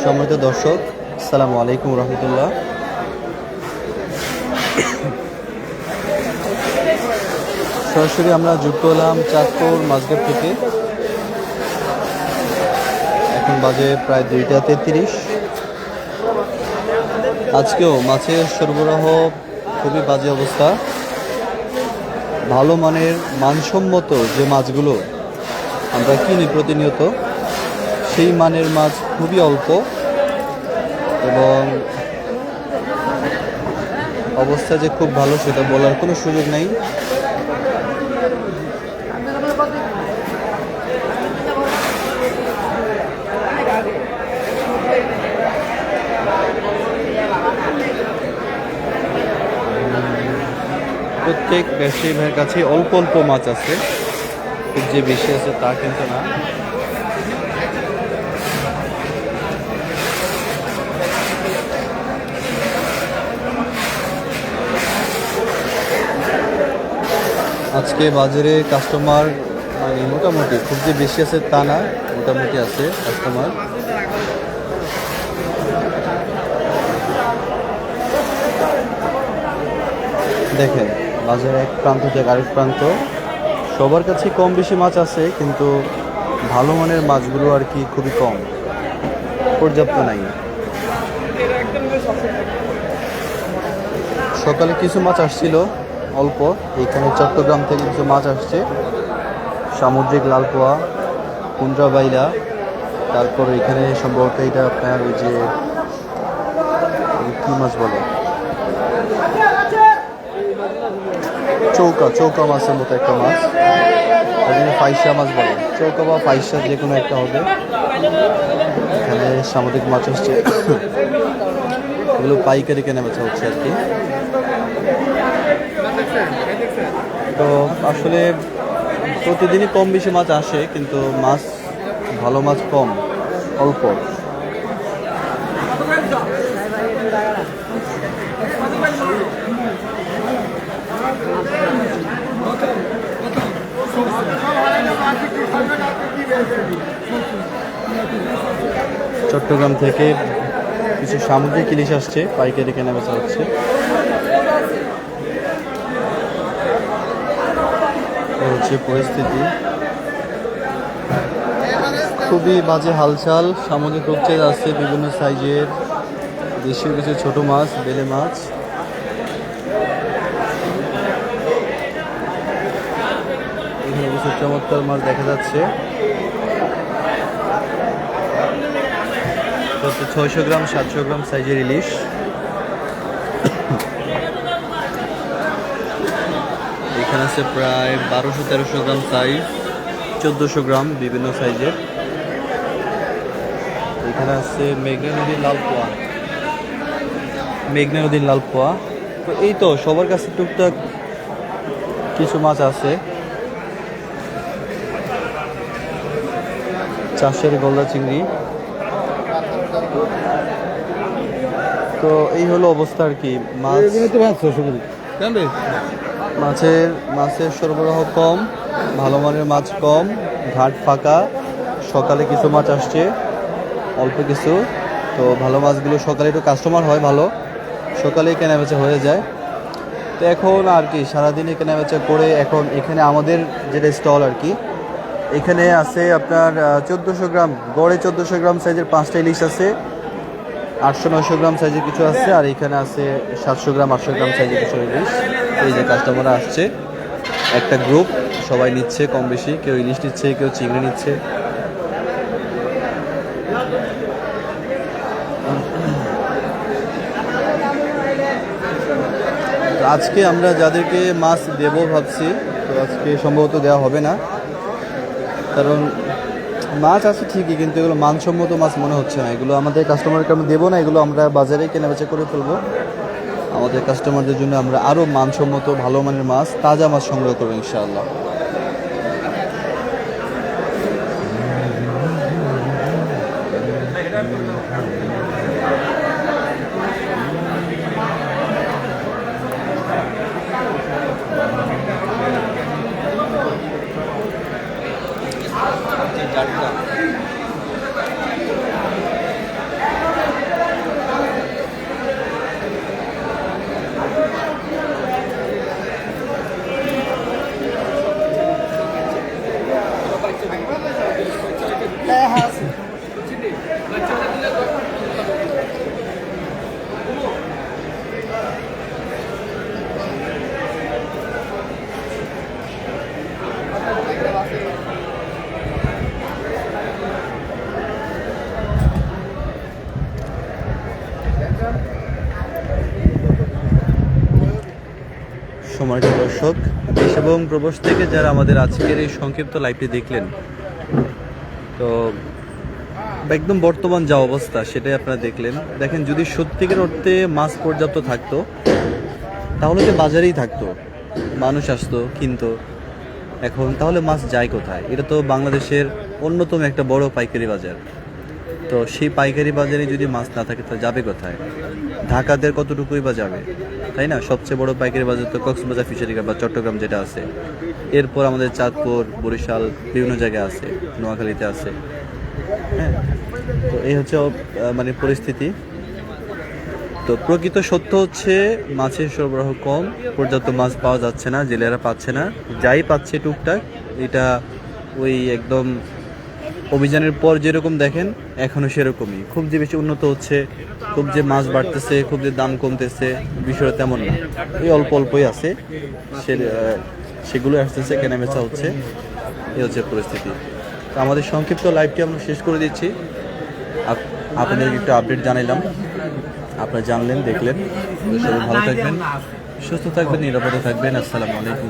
সম্মানিত দর্শক, আসসালামু আলাইকুম রহমতুল্লাহ। সরাসরি আমরা যুক্ত হলাম চাঁদপুর মাছঘাট থেকে। এখন বাজে প্রায় 2টা 33। আজকেও মাছের সরবরাহ খুবই বাজে অবস্থা। ভালো মানের মানসম্মত যে মাছগুলো আমরা কিনি প্রতিনিয়ত, সেই মানের মাছ খুবই অল্প এবং অবস্থা যে খুব ভালো সেটা বলার কোনো সুযোগ নেই। প্রত্যেক ব্যবসায়ী ভাইয়ের কাছে অল্প অল্প মাছ আছে, খুব যে বেশি আছে তা কিন্তু না। আজকে বাজারে কাস্টমার মানে মোটামুটি, খুব যে বেশি আছে তা না, মোটামুটি আছে কাস্টমার। দেখেন বাজারে এক প্রান্ত থেকে আরেক প্রান্ত সবার কাছে কম বেশি মাছ আছে, কিন্তু ভালো মানের মাছগুলো আর কি খুবই কম, পর্যাপ্ত নাই। সকালে কিছু মাছ আসছিল অল্প, এইখানে চট্টগ্রাম থেকে কিছু মাছ আসছে, সামুদ্রিক লালপোয়া, কুন্দ্রা বাইলা, তারপর এখানে সম্ভবত এটা আপনার ওই যে কি মাছ বলে, চৌকা মাছের মতো একটা মাছ, ওখানে ফাইসা মাছ বলে, চৌকা বা ফাইসা যে কোনো একটা হবে। এখানে সামুদ্রিক মাছ আসছে, এগুলো পাইকারি কেনা বেচা হচ্ছে আর কি। তো আসলে প্রতিদিনই কম বেশি মাছ আসে, কিন্তু মাছ ভালো মাছ কম, অল্প। চট্টগ্রাম থেকে কিছু সামুদ্রিক ইলিশ আসছে, পাইকারি কেনা বেচা হচ্ছে। হচ্ছে পরিস্থিতি, খুবই বাজে হালচাল। সামুদ্রিক রূপচাঁদ আছে বিভিন্ন সাইজের, দেশীয় কিছু ছোট মাছ, বেলে মাছ। এখানে কিছু চমৎকার মাছ দেখা যাচ্ছে। 600 গ্রাম 700 গ্রাম সাইজের ইলিশ। এখানে আছে প্রায় 1200-1300 গ্রাম সাইজ, 1400 গ্রাম বিভিন্ন সাইজের। এখানে আছে মেঘনা নদীর লালপোয়া। তো এই তো সবার কাছে টুকটাক কিছু মাছ আছে। চাষের গলদা চিংড়ি। তো এই হলো অবস্থা আর কি। মাছের সরবরাহ কম, ভালো মানের মাছ কম, ঘাট ফাঁকা। সকালে কিছু মাছ আসছে অল্প কিছু, তো ভালো মাছগুলো সকালে একটু কাস্টমার হয় ভালো, সকালেই কেনাবেচা হয়ে যায়। তো এখন আর কি সারাদিনে কেনাবেচা করে এখন এখানে আমাদের যেটা স্টল আর কি, এখানে আছে আপনার 1400 গ্রাম, গড়ে 1400 গ্রাম সাইজের 5টা ইলিশ আছে, 800-900 গ্রাম সাইজের কিছু আছে, আর এখানে আছে 700 গ্রাম 800 গ্রাম সাইজের কিছু ইলিশ। এই যে কাস্টমাররা আসছে, একটা গ্রুপ, সবাই নিচ্ছে কম বেশি, কেউ ইলিশ নিচ্ছে, কেউ চিংড়ি নিচ্ছে। আজকে আমরা যাদেরকে মাছ দেবো ভাবছি, তো আজকে সম্ভবত দেওয়া হবে না, কারণ মাছ আছে ঠিকই কিন্তু এগুলো মানসম্মত মাছ মনে হচ্ছে না। এগুলো আমাদের কাস্টমারকে আমরা দেবো না, এগুলো আমরা বাজারে কেনাবেচা করে ফেলবো। আমাদের কাস্টমারদের জন্য আমরা আরও মানসম্মত ভালো মানের মাছ, তাজা মাছ সংগ্রহ করবো ইনশাআল্লাহ। সম্মানিত দর্শক, দেশ এবং প্রবাস থেকে যারা আমাদের আজকের এই সংক্ষিপ্ত লাইভটি দেখলেন, তো একদম বর্তমান যা অবস্থা সেটাই আপনারা দেখলেন। দেখেন, যদি সত্যিকার অর্থে মাছ পর্যাপ্ত থাকতো তাহলে তো বাজারেই থাকতো, মানুষ আসতো কিনতো। এখন তাহলে মাছ যায় কোথায়? এটা তো বাংলাদেশের অন্যতম একটা বড় পাইকারি বাজার। তো সেই পাইকারি বাজারে যদি মাছ না থাকে তাহলে যাবে কোথায়? ঢাকাদের কতটুকুই বা যাবে, তাই না? সবচেয়ে বড় পাইকারি বাজার তো কক্সবাজার ফিশারি বা চট্টগ্রাম যেটা আছে। এরপর আমাদের চাঁদপুর, বরিশাল, বিভিন্ন জায়গায় আছে, নোয়াখালীতে আছে। হ্যাঁ, তো এই হচ্ছে মানে পরিস্থিতি। তো প্রকৃত সত্য হচ্ছে মাছের সরবরাহ কম, পর্যাপ্ত মাছ পাওয়া যাচ্ছে না, জেলেরা পাচ্ছে না, যাই পাচ্ছে টুকটাক। এটা ওই একদম অভিযানের পর যেরকম দেখেন এখনও সেরকমই। খুব যে বেশি উন্নত হচ্ছে, খুব যে মাছ বাড়তেছে, খুব যে দাম কমতেছে, বিষয়টা তেমন না। এই অল্প অল্পই আছে, সেগুলো আসতেছে, কেনাবেচা হচ্ছে। এই হচ্ছে পরিস্থিতি। তো আমাদের সংক্ষিপ্ত লাইভটি আমরা শেষ করে দিচ্ছি। আপনাদেরকে একটু আপডেট জানাইলাম, আপনারা জানলেন, দেখলেন। সবাই ভালো থাকবেন, সুস্থ থাকবেন, নিরাপদে থাকবেন। আসসালামু আলাইকুম।